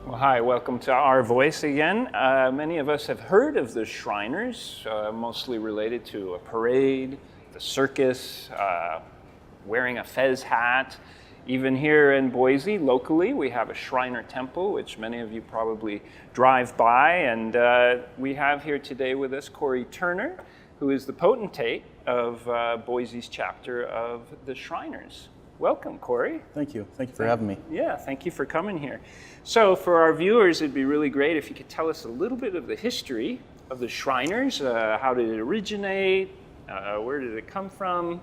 Well, hi, welcome to Our Voice again. Many of us have heard of the Shriners, mostly related to a parade, the circus, wearing a fez hat. Even here in Boise, locally, we have a Shriner Temple, which many of you probably drive by. And we have here today with us Cory Turner, who is the potentate of Boise's chapter of the Shriners. Welcome, Cory. Thank you. Thank you for having me. Yeah, thank you for coming here. So for our viewers, it'd be really great if you could tell us a little bit of the history of the Shriners. How did it originate? Where did it come from?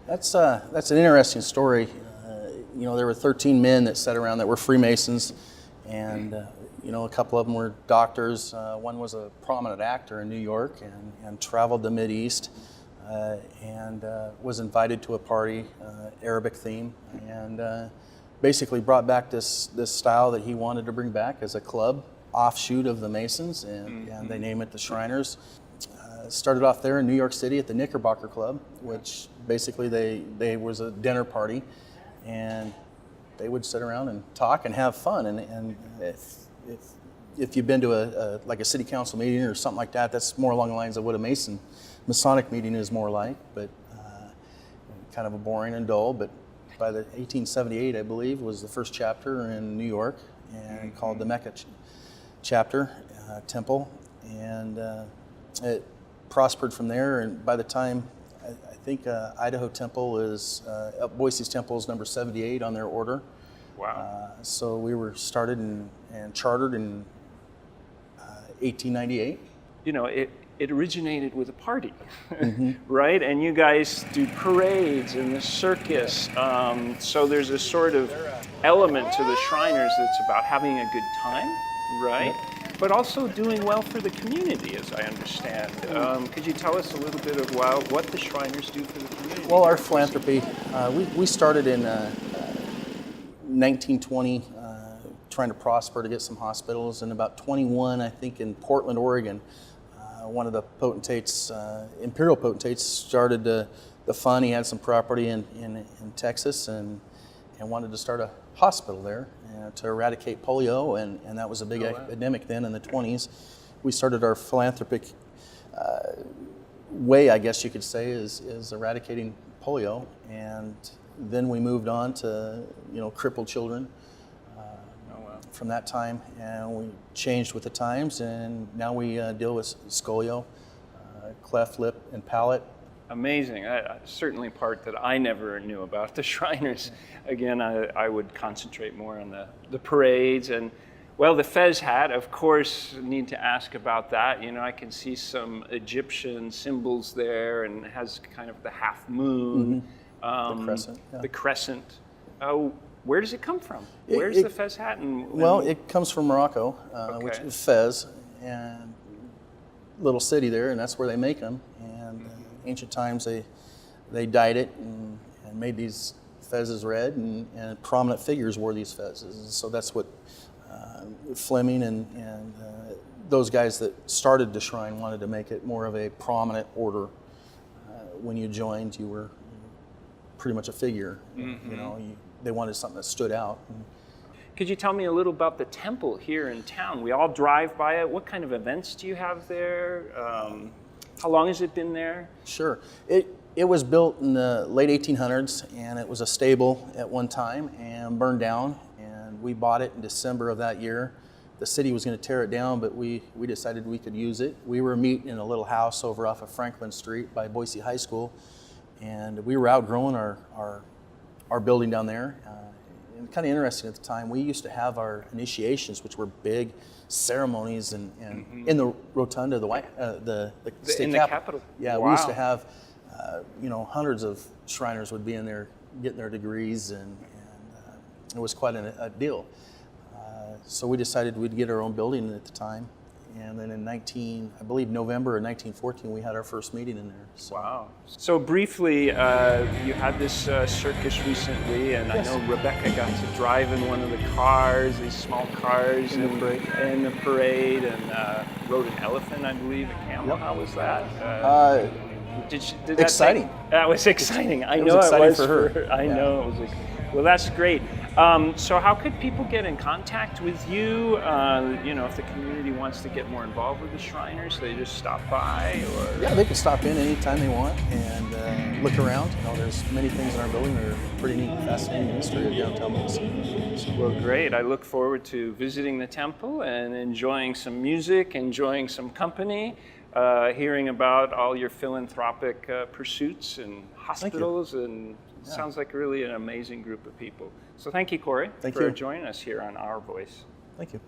That's an interesting story. There were 13 men that sat around that were Freemasons, and a couple of them were doctors. One was a prominent actor in New York and traveled the Mideast. And was invited to a party, Arabic theme, and basically brought back this style that he wanted to bring back as a club offshoot of the Masons, and they name it the Shriners. Started off there in New York City at the Knickerbocker Club, which basically they was a dinner party, and they would sit around and talk and have fun. And if you've been to a city council meeting or something like that, that's more along the lines of what a Masonic meeting is more like, but kind of a boring and dull. But by the 1878, I believe, was the first chapter in New York, and called the Mecca chapter temple, and it prospered from there. And by the time I think Idaho temple is Boise's temple is number 78 on their order. Wow! So we were started and chartered in 1898. It originated with a party, right? And you guys do parades and the circus. So there's a sort of element to the Shriners that's about having a good time, right? Yep. But also doing well for the community, as I understand. Could you tell us a little bit of what the Shriners do for the community? Well, our philanthropy, we started in 1920, trying to prosper to get some hospitals. In about 21, I think, in Portland, Oregon, one of the potentates, imperial potentates, started the fund. He had some property in Texas and wanted to start a hospital there to eradicate polio, and that was a big epidemic then in the 20s. We started our philanthropic way, I guess you could say, is eradicating polio, and then we moved on to crippled children. From that time, and we changed with the times, and now we deal with scolio, cleft lip and palate. Amazing. Certainly part that I never knew about the Shriners. Again, I would concentrate more on the parades, and the fez hat, of course, need to ask about that. I can see some Egyptian symbols there, and it has kind of the half moon. The crescent. Yeah. The crescent. Where does it come from? Where's the fez hat? Well, it comes from Morocco, which is Fez, and little city there, and that's where they make them. And ancient times, they dyed it and made these fezzes red, and prominent figures wore these fezzes. And so that's what Fleming and those guys that started the shrine wanted to make it more of a prominent order. When you joined, you were pretty much a figure. They wanted something that stood out. Could you tell me a little about the temple here in town? We all drive by it. What kind of events do you have there? How long has it been there? Sure. It was built in the late 1800s, and it was a stable at one time and burned down. And we bought it in December of that year. The city was going to tear it down, but we decided we could use it. We were meeting in a little house over off of Franklin Street by Boise High School, and we were outgrowing our building down there. And kind of interesting at the time, we used to have our initiations, which were big ceremonies in the rotunda, the state capitol. Yeah, wow. We used to have, hundreds of Shriners would be in there getting their degrees, and it was quite a deal. So we decided we'd get our own building at the time. And then in November of 1914, we had our first meeting in there. So. Wow. So briefly, you had this circus recently, and yes. I know Rebecca got to drive in one of the cars, these small cars, in the parade, and rode an elephant, I believe, a camel. Yep. How was that? Did that exciting. That was exciting. I know it was for her. I know it was. Well, that's great. So how could people get in contact with you? If the community wants to get more involved with the Shriners, they just stop by, or Yeah, they can stop in anytime they want and look around. There's many things in our building that are pretty neat and fascinating history of downtown Minnesota. Well, great. I look forward to visiting the temple and enjoying some music, enjoying some company, hearing about all your philanthropic pursuits and hospitals, and it sounds like really an amazing group of people. So thank you, Cory, Thank for you. joining us here on Our Voice. Thank you.